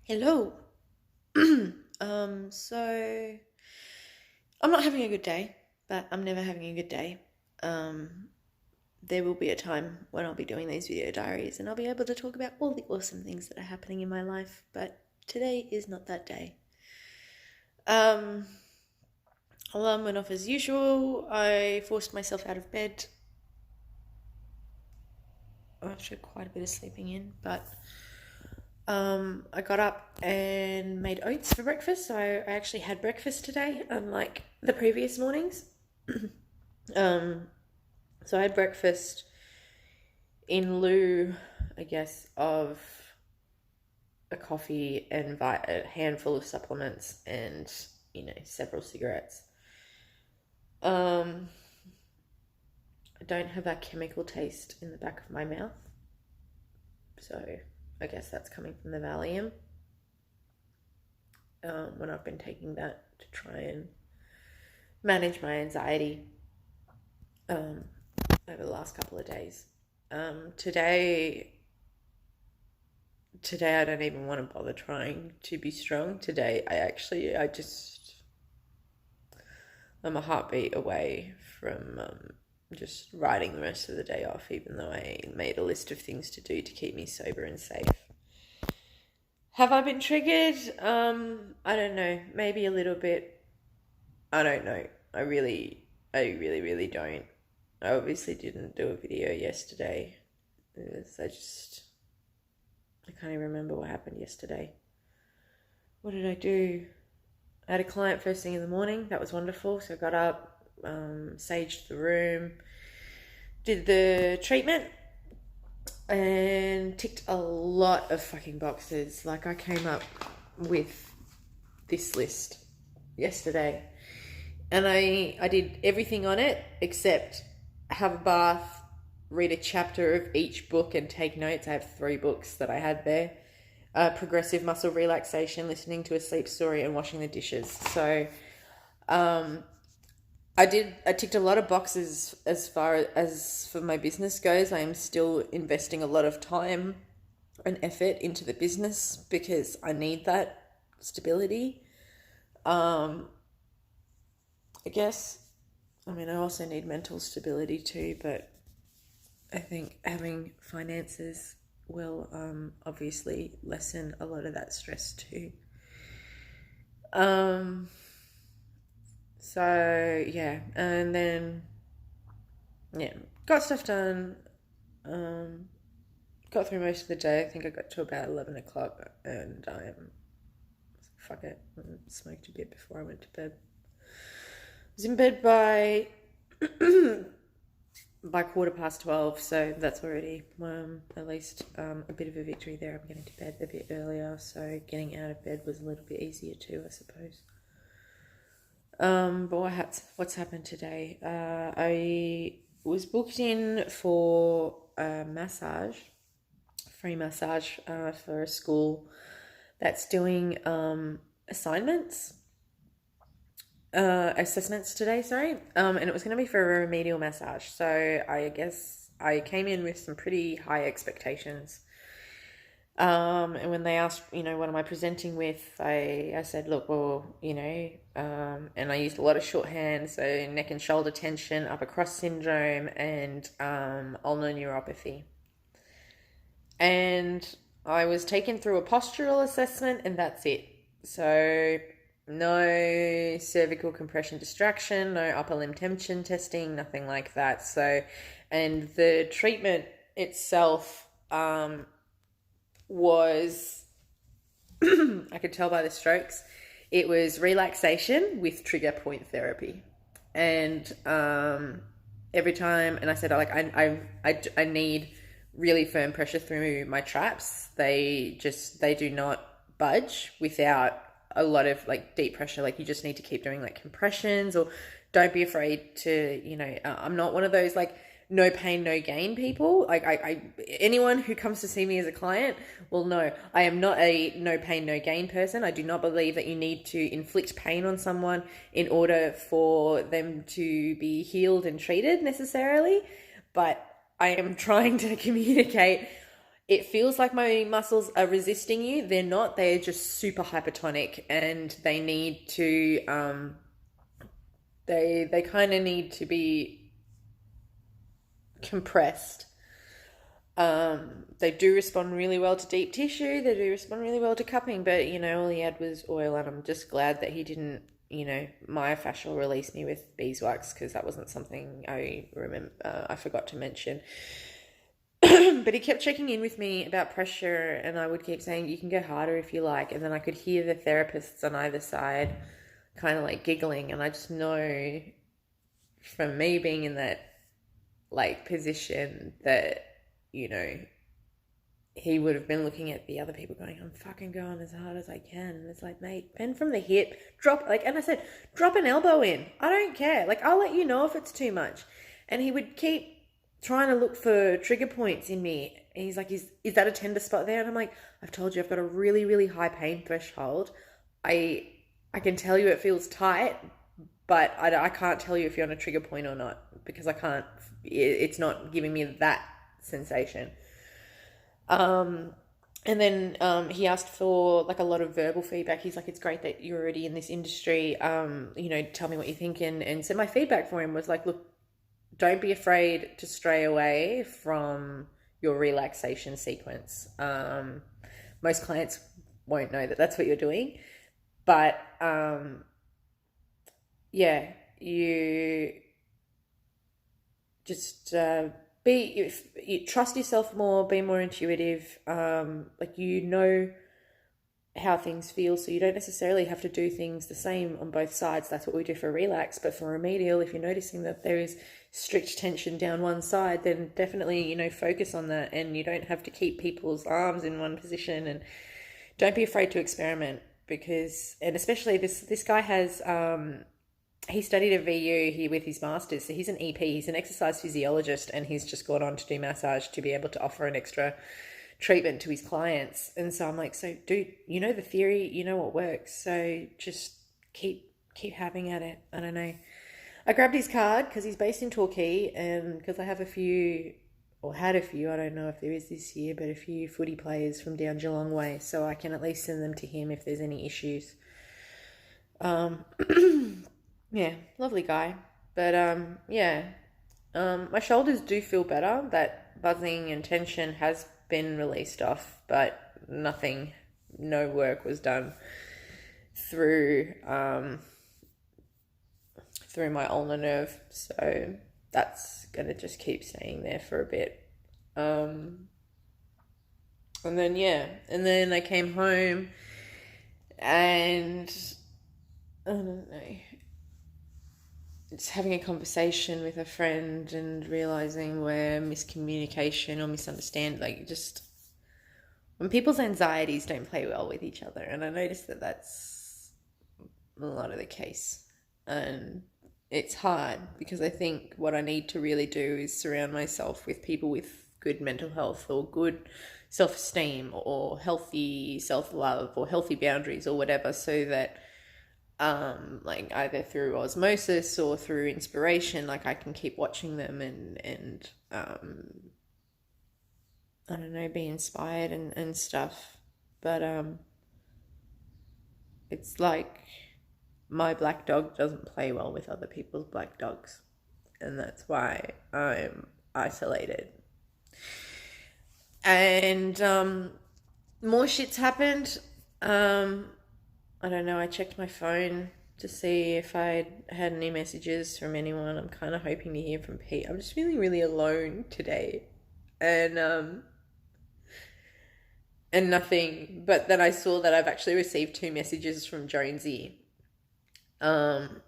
Hello. So I'm not having a good day, but I'm never having a good day. Um, there will be a time when I'll be doing these video diaries and I'll be able to talk about all the awesome things that are happening in my life, but today is not that day. Um, Alarm went off as usual. I forced myself out of bed after quite a bit of sleeping in, but I got up and made oats for breakfast. So I actually had breakfast today, unlike the previous mornings. um, so I had breakfast in lieu, I guess, of a coffee and a handful of supplements and, several cigarettes. I don't have that chemical taste in the back of my mouth. So I guess that's coming from the Valium. When I've been taking that to try and manage my anxiety over the last couple of days. Today I don't even want to bother trying to be strong. Today I'm a heartbeat away from just writing the rest of the day off, even though I made a list of things to do to keep me sober and safe. Have I been triggered? I don't know. Maybe a little bit. I don't know. I really don't. I obviously didn't do a video yesterday. I can't even remember what happened yesterday. What did I do? I had a client first thing in the morning. That was wonderful. So I got up, saged the room, did the treatment, and ticked a lot of fucking boxes. Like, I came up with this list yesterday, and I did everything on it except have a bath, read a chapter of each book and take notes. I have 3 books that I had there. Progressive muscle relaxation, listening to a sleep story, and washing the dishes. So I ticked a lot of boxes as far as for my business goes. I am still investing a lot of time and effort into the business because I need that stability. I guess, I also need mental stability too, but I think having finances will obviously lessen a lot of that stress too. So yeah, and then got stuff done. Got through most of the day. I think I got to about 11 o'clock, and fuck it, smoked a bit before I went to bed. I was in bed by 12:15, so that's already at least a bit of a victory there. I'm getting to bed a bit earlier, so getting out of bed was a little bit easier too, I suppose. But what's happened today? I was booked in for a massage, free massage for a school that's doing assessments today, sorry. And it was going to be for a remedial massage. So I guess I came in with some pretty high expectations. And when they asked, what am I presenting with, I said, look, well, and I used a lot of shorthand, so neck and shoulder tension, upper cross syndrome, and ulnar neuropathy. And I was taken through a postural assessment, and that's it. So no cervical compression distraction, no upper limb tension testing, nothing like that. So, and the treatment itself was, I could tell by the strokes, it was relaxation with trigger point therapy. And every time, and I said, I need really firm pressure through my traps. They do not budge without a lot of deep pressure. You just need to keep doing compressions, or don't be afraid to, I'm not one of those no pain, no gain people. Anyone who comes to see me as a client will know I am not a no pain, no gain person. I do not believe that you need to inflict pain on someone in order for them to be healed and treated necessarily. But I am trying to communicate it feels like my muscles are resisting you. They're not. They're just super hypertonic, and they need to they kind of need to be compressed. They do respond really well to deep tissue. They do respond really well to cupping, but you know, all he had was oil, and I'm just glad that he didn't, you know, myofascial release me with beeswax, because that wasn't something I remember. I forgot to mention. But he kept checking in with me about pressure, and I would keep saying, you can go harder if you like. And then I could hear the therapists on either side kind of like giggling. And I just know from me being in that like position that, you know, he would have been looking at the other people going, I'm fucking going as hard as I can. And it's like, mate, bend from the hip, drop, like, and I said, drop an elbow in. I don't care. Like, I'll let you know if it's too much. And he would keep trying to look for trigger points in me. And he's like, is that a tender spot there? And I'm like, I've told you, I've got a really, really high pain threshold. I can tell you it feels tight, but I can't tell you if you're on a trigger point or not, because I can't, it's not giving me that sensation. And then he asked for like a lot of verbal feedback. He's like, it's great that you're already in this industry. You know, tell me what you think. And so my feedback for him was like, look, don't be afraid to stray away from your relaxation sequence. Most clients won't know that that's what you're doing, but yeah, you just you trust yourself more, be more intuitive. Like, you know how things feel, so you don't necessarily have to do things the same on both sides. That's what we do for relax. But for remedial, if you're noticing that there is strict tension down one side, then definitely, you know, focus on that. And you don't have to keep people's arms in one position, and don't be afraid to experiment, because, and especially this guy has he studied at VU here with his master's, so he's an EP, he's an exercise physiologist, and he's just gone on to do massage to be able to offer an extra treatment to his clients. And so I'm like, so dude, you know the theory, you know what works, so just keep having at it. I don't know. I grabbed his card because he's based in Torquay, and because I have a few, or had a few, I don't know if there is this year, but a few footy players from down Geelong way, so I can at least send them to him if there's any issues. Yeah, lovely guy. But yeah, my shoulders do feel better. That buzzing and tension has been released off, but no work was done through my ulnar nerve, so that's gonna just keep staying there for a bit. And then I came home, and I don't know, just having a conversation with a friend and realizing where miscommunication or misunderstand, like, just when people's anxieties don't play well with each other. And I noticed that that's a lot of the case. And it's hard, because I think what I need to really do is surround myself with people with good mental health, or good self-esteem, or healthy self-love, or healthy boundaries, or whatever, so that like, either through osmosis or through inspiration, like, I can keep watching them and I don't know, be inspired and stuff. But it's like, my black dog doesn't play well with other people's black dogs, and that's why I'm isolated. And more shit's happened. I don't know, I checked my phone to see if I had any messages from anyone. I'm kind of hoping to hear from Pete. I'm just feeling really alone today. And nothing. But then I saw that I've actually received 2 messages from Jonesy. And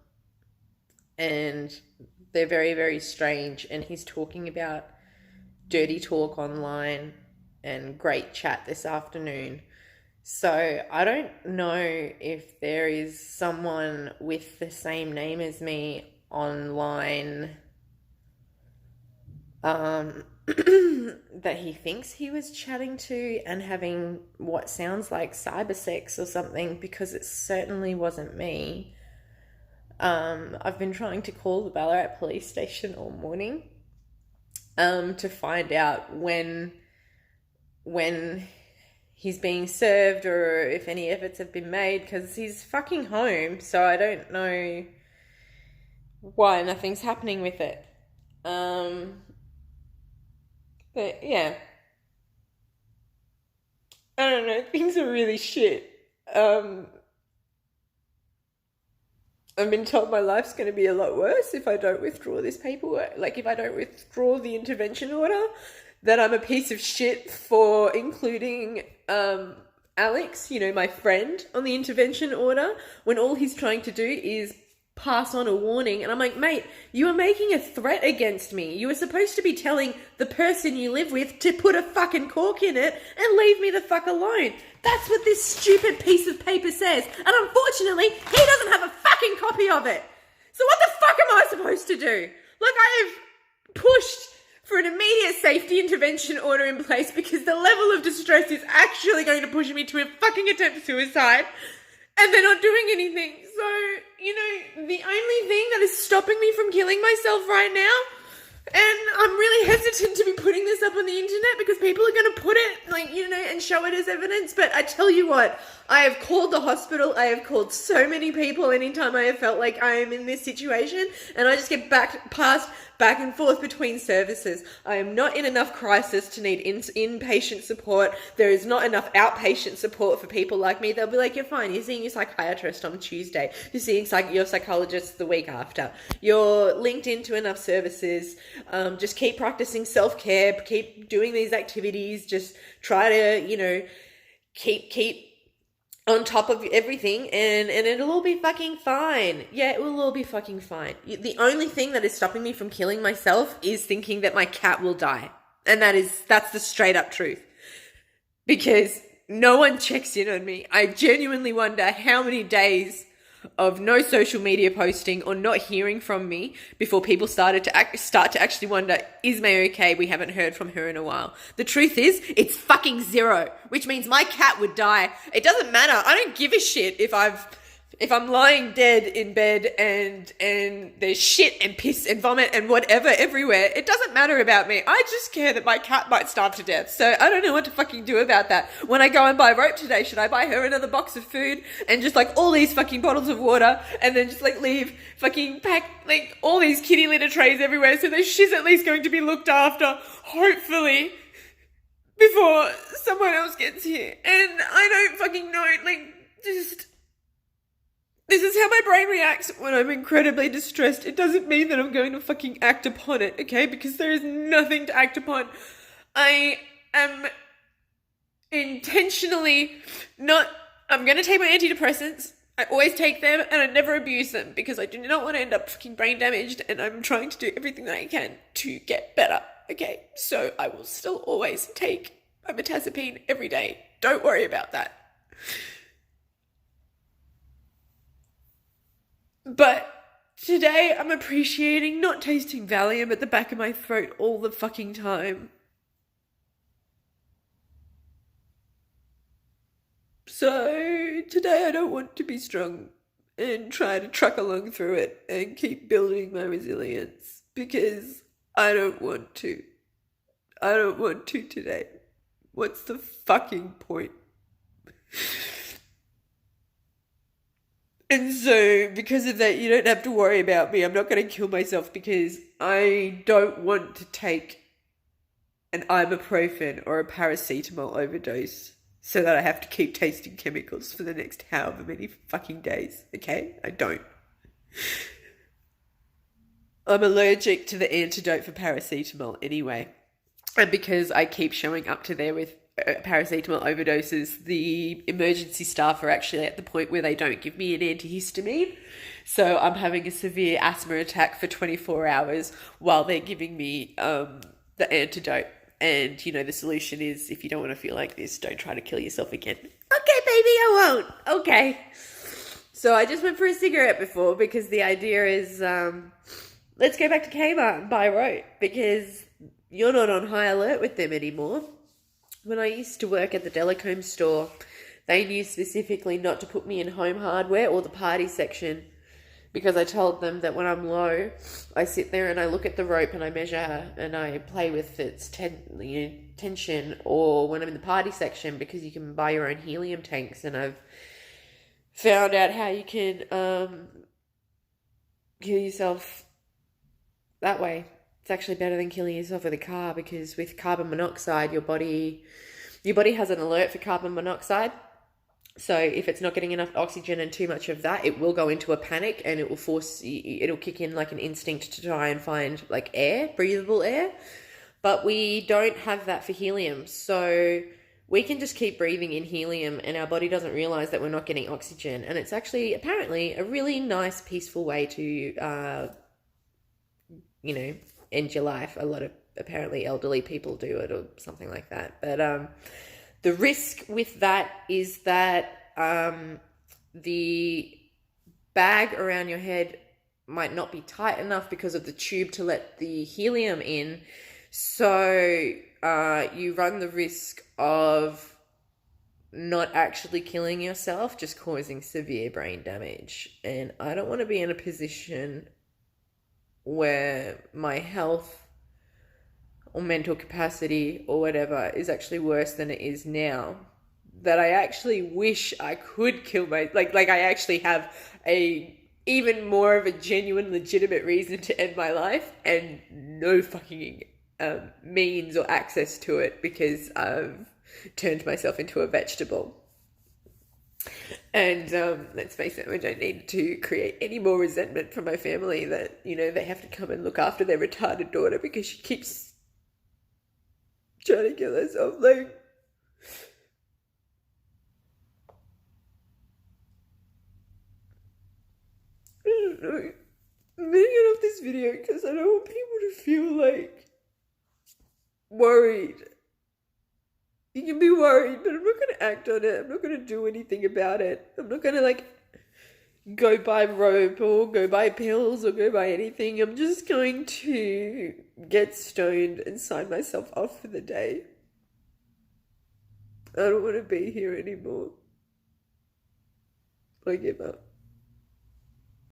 they're very, very strange. And he's talking about dirty talk online and great chat this afternoon. So I don't know if there is someone with the same name as me online that he thinks he was chatting to and having what sounds like cyber sex or something, because it certainly wasn't me. I've been trying to call the Ballarat police station all morning to find out when when he's being served or if any efforts have been made, because he's fucking home, so I don't know why nothing's happening with it. But yeah, I don't know, things are really shit. I've been told my life's going to be a lot worse if I don't withdraw this paperwork. Like, if I don't withdraw the intervention order, that I'm a piece of shit for including Alex, my friend, on the intervention order, when all he's trying to do is pass on a warning. And I'm like, mate, you are making a threat against me. You were supposed to be telling the person you live with to put a fucking cork in it and leave me the fuck alone. That's what this stupid piece of paper says. And unfortunately, he doesn't have a fucking copy of it. So what the fuck am I supposed to do? Like, I have pushed for an immediate safety intervention order in place because the level of distress is actually going to push me to a fucking attempt suicide. And they're not doing anything. So, the only thing that is stopping me from killing myself right now, and I'm really hesitant to be putting this up on the internet because people are going to put it, and show it as evidence. But I tell you what, I have called the hospital. I have called so many people anytime I have felt like I am in this situation. And I just get passed back and forth between services. I am not in enough crisis to need inpatient support. There is not enough outpatient support for people like me. They'll be like, you're fine. You're seeing your psychiatrist on Tuesday. You're seeing your psychologist the week after. You're linked into enough services. Just keep practicing self-care. Keep doing these activities. Just try to, keep on top of everything, and it'll all be fucking fine. Yeah, it will all be fucking fine. The only thing that is stopping me from killing myself is thinking that my cat will die. And that's the straight up truth. Because no one checks in on me. I genuinely wonder how many days of no social media posting or not hearing from me before people start to actually wonder, is May okay? We haven't heard from her in a while. The truth is, it's fucking 0, which means my cat would die. It doesn't matter. I don't give a shit if I'm lying dead in bed and there's shit and piss and vomit and whatever everywhere. It doesn't matter about me. I just care that my cat might starve to death. So I don't know what to fucking do about that. When I go and buy rope today, should I buy her another box of food and just all these fucking bottles of water and then just leave fucking pack all these kitty litter trays everywhere so that she's at least going to be looked after, hopefully, before someone else gets here. And I don't fucking know, this is how my brain reacts when I'm incredibly distressed. It doesn't mean that I'm going to fucking act upon it, okay? Because there is nothing to act upon. I am intentionally I'm going to take my antidepressants. I always take them and I never abuse them because I do not want to end up fucking brain damaged, and I'm trying to do everything that I can to get better, okay? So I will still always take my mirtazapine every day. Don't worry about that. But today I'm appreciating not tasting Valium at the back of my throat all the fucking time. So today I don't want to be strong and try to truck along through it and keep building my resilience because I don't want to. I don't want to today. What's the fucking point? And so, because of that, you don't have to worry about me. I'm not going to kill myself because I don't want to take an ibuprofen or a paracetamol overdose so that I have to keep tasting chemicals for the next however many fucking days, okay? I don't. I'm allergic to the antidote for paracetamol anyway. And because I keep showing up to there with paracetamol overdoses, the emergency staff are actually at the point where they don't give me an antihistamine. So I'm having a severe asthma attack for 24 hours while they're giving me the antidote. And, the solution is, if you don't want to feel like this, don't try to kill yourself again. Okay, baby, I won't. Okay. So I just went for a cigarette before because the idea is, let's go back to Kmart and buy rope because you're not on high alert with them anymore. When I used to work at the Delacombe store, they knew specifically not to put me in home hardware or the party section because I told them that when I'm low, I sit there and I look at the rope and I measure and I play with its tension, or when I'm in the party section, because you can buy your own helium tanks, and I've found out how you can kill yourself that way. It's actually better than killing yourself with a car, because with carbon monoxide, your body has an alert for carbon monoxide. So if it's not getting enough oxygen and too much of that, it will go into a panic, and it'll kick in like an instinct to try and find like air, breathable air. But we don't have that for helium. So we can just keep breathing in helium, and our body doesn't realize that we're not getting oxygen. And it's actually apparently a really nice, peaceful way to, end your life. A lot of apparently elderly people do it or something like that. But the risk with that is that the bag around your head might not be tight enough because of the tube to let the helium in. So you run the risk of not actually killing yourself, just causing severe brain damage. And I don't want to be in a position where my health or mental capacity or whatever is actually worse than it is now, that I actually wish I could kill like I actually have a even more of a genuine, legitimate reason to end my life, and no fucking means or access to it, because I've turned myself into a vegetable. And let's face it, I don't need to create any more resentment from my family that, they have to come and look after their retarded daughter because she keeps trying to kill herself. Like, I don't know. I'm getting off this video because I don't want people to feel like worried. You can be worried, but I'm not going to act on it. I'm not going to do anything about it. I'm not going to go buy rope or go buy pills or go buy anything. I'm just going to get stoned and sign myself off for the day. I don't want to be here anymore. I give up.